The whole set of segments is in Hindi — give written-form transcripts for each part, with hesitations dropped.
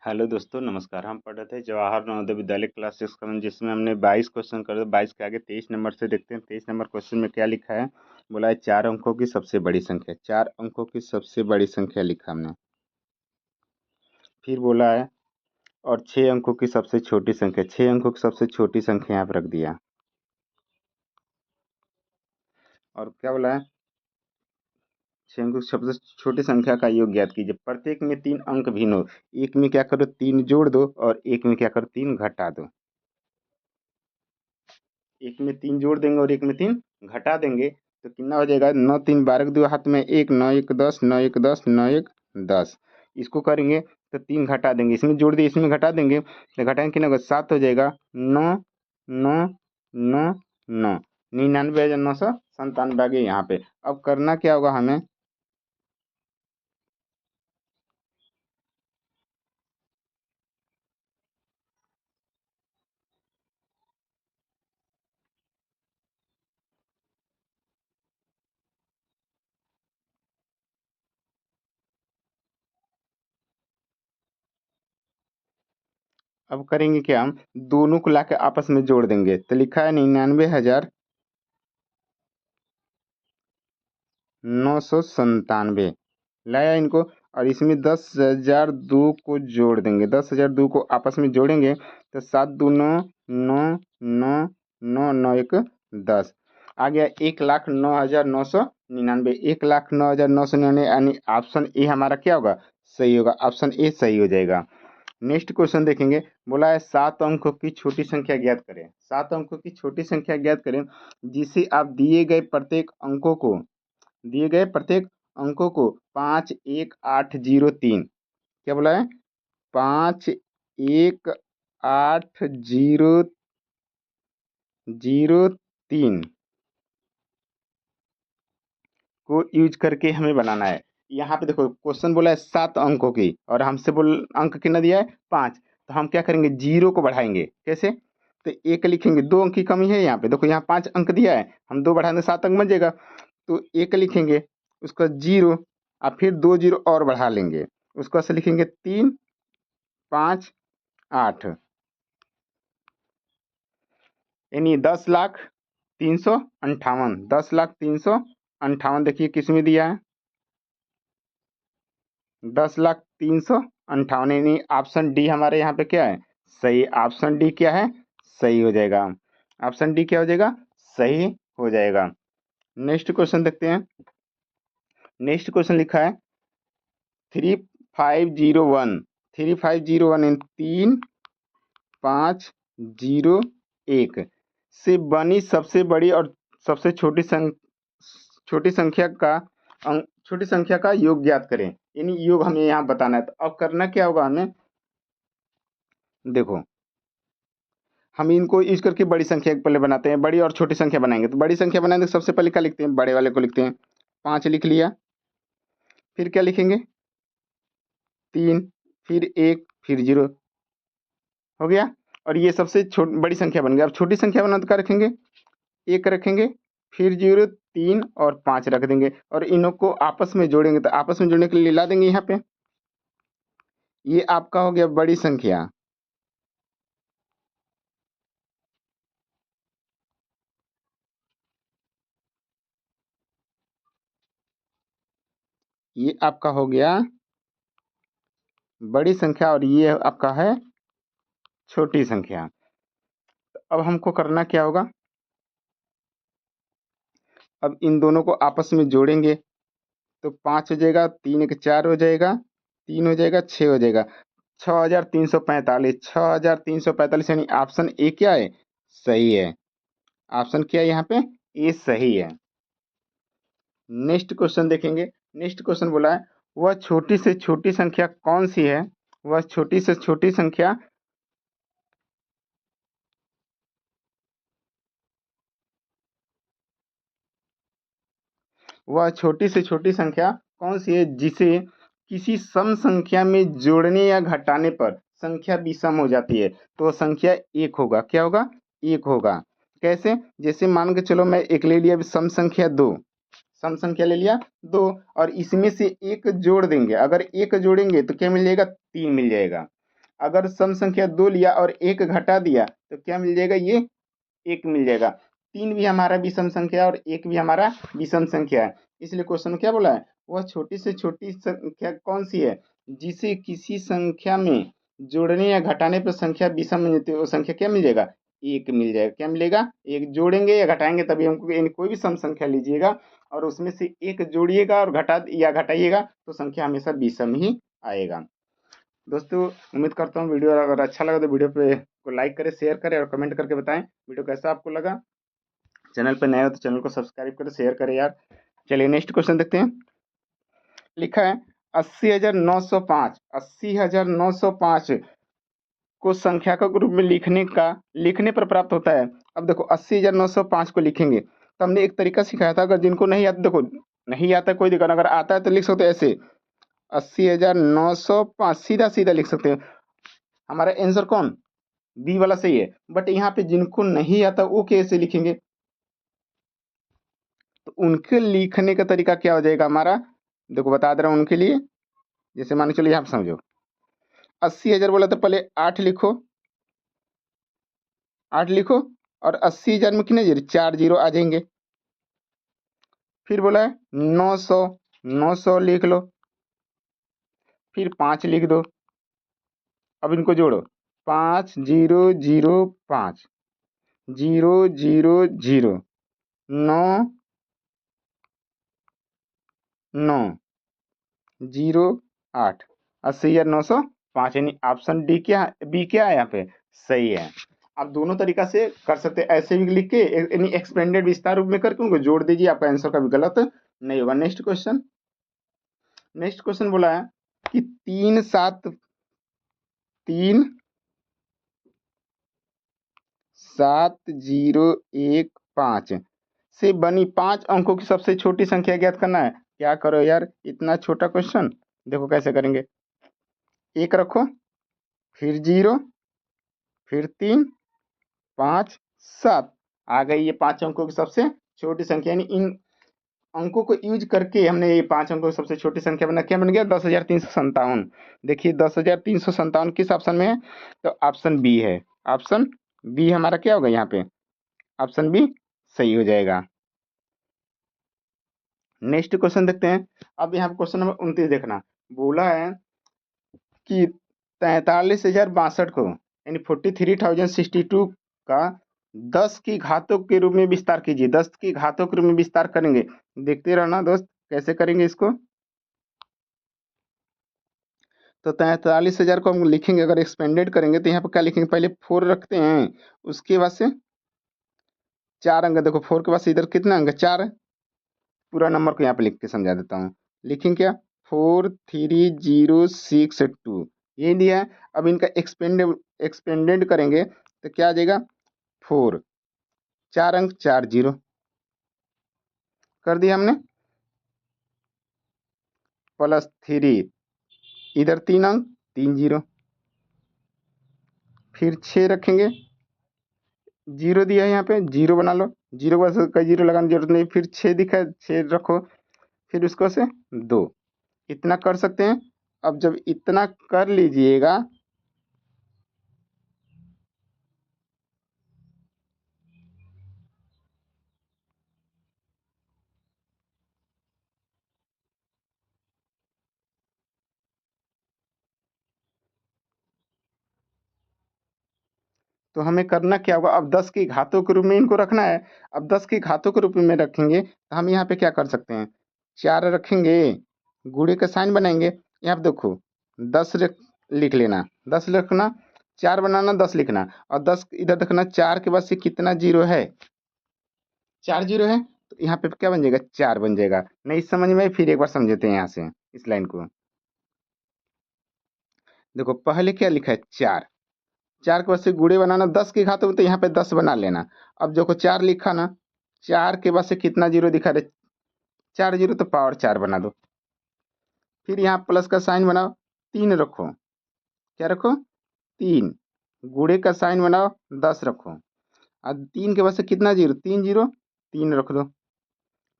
हेलो दोस्तों, नमस्कार। हम पढ़ रहे थे जवाहर नवोदय विद्यालय क्लास 6 का, जिसमें हमने 22 क्वेश्चन कर 22 के आगे 23 नंबर से देखते हैं। 23 नंबर क्वेश्चन में क्या लिखा है। बोला है 4 अंकों की सबसे बड़ी संख्या। 4 अंकों की सबसे बड़ी संख्या लिखा हमने। फिर बोला है और 6 अंकों की सबसे छोटी संख्या। 6 अंकों की सबसे छोटी संख्या यहाँ पर रख दिया। और क्या बोला है, 6 अंकों की सबसे छोटी संख्या का योग ज्ञात कीजिए। प्रत्येक में 3 अंक भिन्न हो। एक में क्या करो, 3 जोड़ दो, और एक में क्या करो, 3 घटा दो। एक में 3 जोड़ देंगे और एक में 3 घटा देंगे तो कितना हो जाएगा। 9 3 12 दो हाथ में एक, 9 1 10, 9 1 10, 9 1 10। इसको करेंगे तो 3 घटा देंगे, इसमें जोड़ दिए, इसमें घटा देंगे तो घटाएंगे कितना होगा, 7 हो जाएगा। 9 9 9 9, 99,997 आ गए यहाँ पे। अब करना क्या होगा हमें, अब करेंगे क्या, हम दोनों को लाके आपस में जोड़ देंगे। तो लिखा है 99,997, लाया इनको। और इसमें 10,002 को जोड़ देंगे। 10,002 को आपस में जोड़ेंगे तो 7 दूनो 9, 9 9 9 1 10 आ गया। 1,09,999। 1,09,999 यानी ऑप्शन ए हमारा क्या होगा, सही होगा। ऑप्शन ए सही हो जाएगा। नेक्स्ट क्वेश्चन देखेंगे। बोला है 7 अंकों की छोटी संख्या ज्ञात करें। 7 अंकों की छोटी संख्या ज्ञात करें जिसे आप दिए गए प्रत्येक अंकों को 51803, क्या बोला है, 51803 को यूज करके हमें बनाना है। यहाँ पे देखो क्वेश्चन बोला है 7 अंकों की, और हमसे बोल अंक कितना दिया है, 5। तो हम क्या करेंगे, जीरो को बढ़ाएंगे। कैसे, तो एक लिखेंगे, 2 अंक की कमी है यहाँ पे। देखो यहाँ 5 अंक दिया है, हम 2 बढ़ाने 7 अंक बन जाएगा। तो एक लिखेंगे, उसका जीरो, और फिर 2 जीरो और बढ़ा लेंगे, उसको ऐसे लिखेंगे 3 5 8, यानी 10,03,58। 10,03,58 देखिए किस में दिया है, 10,03,58, यानी ऑप्शन डी हमारे यहाँ पे क्या है, सही। ऑप्शन डी क्या है, सही हो जाएगा। ऑप्शन डी क्या हो जाएगा, सही हो जाएगा। नेक्स्ट क्वेश्चन देखते हैं। नेक्स्ट क्वेश्चन लिखा है 3501, 3501 इन 3,5,0,1 से बनी सबसे बड़ी और सबसे छोटी संख्या का छोटी संख्या का योग ज्ञात करें। यानी योग हमें यहाँ बताना है। तो अब करना क्या होगा हमें, देखो हम इनको यूज करके बड़ी संख्या पहले बनाते हैं। बड़ी और छोटी संख्या बनाएंगे। तो बड़ी संख्या बनाएंगे तो सबसे पहले क्या लिखते हैं, बड़े वाले को लिखते हैं। 5 लिख लिया, फिर क्या लिखेंगे, 3, फिर 1, फिर 0, हो गया। और ये सबसे बड़ी संख्या बन गई। अब छोटी संख्या बना तो क्या रखेंगे, 1 रखेंगे, फिर 0, 3 और 5 रख देंगे। और इनों को आपस में जोड़ेंगे, तो आपस में जोड़ने के लिए ला देंगे यहाँ पे। ये आपका हो गया बड़ी संख्या। ये आपका हो गया बड़ी संख्या, और ये आपका है छोटी संख्या। अब हमको करना क्या होगा, अब इन दोनों को आपस में जोड़ेंगे तो 5 हो जाएगा, 3 1 4 हो जाएगा, 3 हो जाएगा, 6 हो जाएगा। 6,345, 6,345, यानी ऑप्शन ए क्या है, सही है। ऑप्शन क्या है यहाँ पे, ए सही है। नेक्स्ट क्वेश्चन देखेंगे। नेक्स्ट क्वेश्चन बोला है वह छोटी से छोटी संख्या कौन सी है, वह छोटी से छोटी संख्या वह छोटी से छोटी संख्या कौन सी है जिसे किसी सम संख्या में जोड़ने या घटाने पर संख्या विषम हो जाती है। तो वह संख्या एक होगा, क्या होगा, एक होगा। कैसे, जैसे मान के चलो मैं एक ले लिया सम संख्या 2, सम संख्या ले लिया 2, और इसमें से एक जोड़ देंगे। अगर एक जोड़ेंगे तो क्या मिल जाएगा, 3 मिल जाएगा। अगर सम संख्या 2 लिया और 1 घटा दिया तो क्या मिल जाएगा, ये 1 मिल जाएगा। 3 भी हमारा विषम संख्या है और 1 भी हमारा विषम संख्या है। इसलिए क्वेश्चन में क्या बोला है, वह छोटी से छोटी संख्या कौन सी है जिसे किसी संख्या में जोड़ने या घटाने पर संख्या विषम मिल जाती है, वो संख्या क्या मिल जाएगा, 1 मिल जाएगा। क्या मिलेगा, 1 जोड़ेंगे या घटाएंगे तभी हमको, यानी कोई भी सम संख्या लीजिएगा और उसमें से 1 जोड़िएगा और घटाइएगा तो संख्या हमेशा विषम ही आएगा। दोस्तों उम्मीद करता हूँ वीडियो अगर अच्छा लगा तो वीडियो पे को लाइक करें, शेयर करें और कमेंट करके बताएं वीडियो कैसा आपको लगा। चैनल पर नए हो तो चैनल को सब्सक्राइब करें, शेयर करें यार। चलिए नेक्स्ट क्वेश्चन देखते हैं। लिखा है 80,905, 80,905 को संख्या के रूप में लिखने पर प्राप्त होता है। अब देखो 80,905 को लिखेंगे तो हमने एक तरीका सिखाया था, अगर जिनको नहीं आता, देखो नहीं आता कोई दिक्कत, अगर आता है तो लिख सकते हो ऐसे 80,905 सीधा सीधा लिख सकते हो। हमारा आंसर कौन, बी वाला सही है। बट यहाँ पे जिनको नहीं आता वो कैसे लिखेंगे, तो उनके लिखने का तरीका क्या हो जाएगा हमारा, देखो बता दे रहा हूँ उनके लिए। जैसे मान के चलो यहाँ पे समझो 80,000 बोला तो पहले 8 लिखो, 8 लिखो और 80,000 में कितने जीरो, 4 जीरो आ जाएंगे। फिर बोला है 900, 900 लिख लो, फिर 5 लिख दो। अब इनको जोड़ो 5 0 0 5 0 0 0 9 9 0 8 80,905, यानी ऑप्शन डी क्या, बी क्या है यहाँ पे सही है। आप दोनों तरीका से कर सकते हैं, ऐसे भी लिख के यानी एक्सपेंडेड विस्तार रूप में करके उनको जोड़ दीजिए, आपका आंसर कभी गलत नहीं होगा। नेक्स्ट क्वेश्चन बोला है कि 3 7 0 1 5 से बनी 5 अंकों की सबसे छोटी संख्या ज्ञात करना है। क्या करो यार, इतना छोटा क्वेश्चन, देखो कैसे करेंगे। 1 रखो, फिर 0, फिर 3 5 7 आ गई ये 5 अंकों की सबसे छोटी संख्या, यानी इन अंकों को यूज करके हमने ये 5 अंकों की सबसे छोटी संख्या बना, क्या बन गया 10,357। देखिए 10,357 किस ऑप्शन में है, तो ऑप्शन बी है। ऑप्शन बी हमारा क्या होगा यहाँ पे, ऑप्शन बी सही हो जाएगा। नेक्स्ट क्वेश्चन देखते हैं। अब यहाँ पे क्वेश्चन नंबर 29 देखना, बोला है कि 43,062 को यानी 43,062 का 10 की घातों के रूप में विस्तार कीजिए। 10 की घातों के रूप में विस्तार करेंगे, देखते रहना दोस्त कैसे करेंगे इसको। तो 43,000 को हम लिखेंगे, अगर एक्सपेंडेड करेंगे तो यहाँ पर क्या लिखेंगे, पहले 4 रखते हैं, उसके बाद से 4 अंक, देखो 4 के बाद से इधर कितना अंक 4 है। पूरा नंबर को यहाँ पे लिख के समझा देता हूँ, लिखेंगे क्या 43062 ये दिया है। अब इनका एक्सपेंडेड करेंगे तो क्या आ जाएगा 4 4 अंक 4 जीरो कर दिया हमने, प्लस 3 इधर 3 अंक 3 जीरो, फिर 6 रखेंगे, जीरो दिया है यहाँ पे जीरो बना लो, जीरो बस कई जीरो लगाने की जरूरत नहीं, फिर 6 दिखा है 6 रखो, फिर उसको से 2, इतना कर सकते हैं। अब जब इतना कर लीजिएगा तो हमें करना क्या होगा, अब 10 की घातों के रूप में इनको रखना है। अब 10 की घातों के रूप में रखेंगे तो हम यहाँ पे क्या कर सकते हैं, 4 रखेंगे, गुणे का साइन बनाएंगे, यहाँ पे देखो 10 लिख लेना, 10 लिखना, 4 बनाना 10 लिखना, और 10 इधर देखना 4 के बाद से कितना जीरो है, 4 जीरो है, तो यहाँ पे क्या बन जाएगा 4 बन जाएगा। नहीं समझ में फिर एक बार समझते हैं यहाँ से इस लाइन को। देखो पहले क्या लिखा है 4, 4 के बाद से गुणे बनाना 10 की घातों में, तो यहाँ पे 10 बना लेना। अब देखो 4 लिखा ना, 4 के बाद से कितना जीरो दिखा रहे, 4 जीरो, तो पावर 4 बना दो। फिर यहाँ प्लस का साइन बनाओ, 3 रखो, क्या रखो 3, गुणे का साइन बनाओ 10 रखो, अब 3 के बाद से कितना जीरो 3 जीरो, 3 रख दो,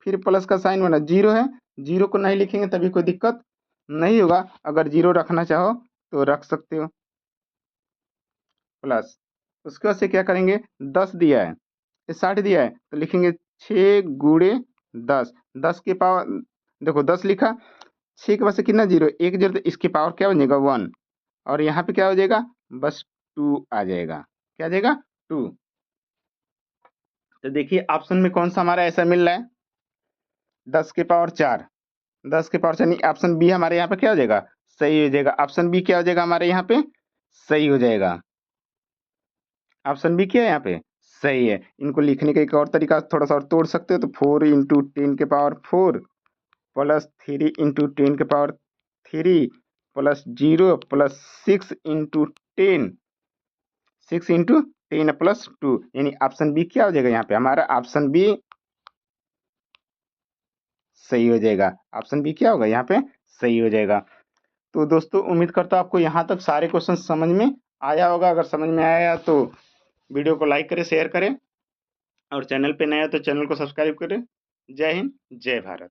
फिर प्लस का साइन बना, जीरो है, जीरो को नहीं लिखेंगे तभी कोई दिक्कत नहीं होगा, अगर जीरो रखना चाहो तो रख सकते हो। प्लस उसके बाद से क्या करेंगे, 10 दिया है, ये 60 दिया है तो लिखेंगे 6 गुणे 10, 10 के पावर देखो 10 लिखा, 6 के बाद से कितना जीरो, एक जीरो, तो इसकी पावर क्या हो जाएगा 1, और यहाँ पे क्या हो जाएगा बस 2 आ जाएगा, क्या आ जाएगा 2। तो देखिए ऑप्शन में कौन सा हमारा ऐसा मिल रहा है, 10 के पावर 4, 10 के पावर 4 यानी ऑप्शन बी हमारे यहाँ पे क्या हो जाएगा, सही हो जाएगा। ऑप्शन बी क्या हो जाएगा हमारे यहाँ पे, सही हो जाएगा। ऑप्शन बी क्या है यहाँ पे, सही है। इनको लिखने का एक और तरीका थोड़ा सा और तोड़ सकते हो, तो 4 इंटू 10 के पावर 4 प्लस 3 इंटू 10 के power 3 plus 0 plus 6 into 10, 6 into 10 plus 2, यानी ऑप्शन बी क्या हो जाएगा यहाँ पे हमारा, ऑप्शन बी सही हो जाएगा। ऑप्शन बी क्या होगा यहाँ पे, सही हो जाएगा। तो दोस्तों उम्मीद करता हूँ आपको यहाँ तक सारे क्वेश्चन समझ में आया होगा। अगर समझ में आया तो वीडियो को लाइक करें, शेयर करें, और चैनल पे नया तो चैनल को सब्सक्राइब करें। जय हिंद, जय भारत।